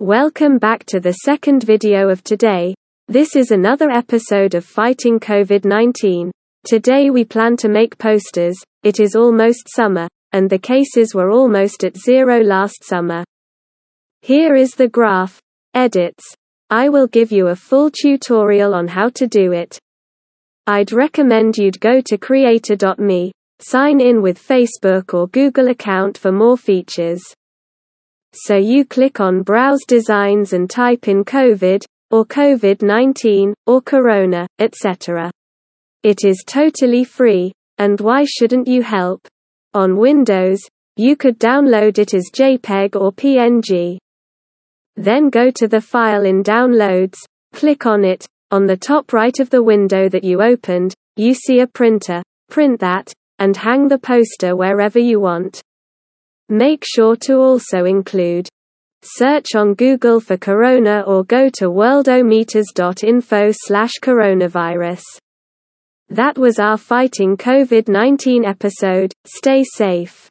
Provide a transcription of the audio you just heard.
Welcome back to the second video of today. This is another episode of Fighting COVID-19. Today we plan to make posters. It is almost summer, and the cases were almost at zero last summer. Here is the graph. Edits. I will give you a full tutorial on how to do it. I'd recommend you'd go to creator.me, sign in with Facebook or Google account for more features. So you click on Browse Designs and type in COVID, or COVID-19, or Corona, etc. It is totally free, and why shouldn't you help? On Windows, you could download it as JPEG or PNG. Then go to the file in Downloads, click on it. On the top right of the window that you opened, you see a printer. Print that, and hang the poster wherever you want. Make sure to also include. Search on Google for Corona or go to worldometers.info/coronavirus. That was our Fighting COVID-19 episode. Stay safe.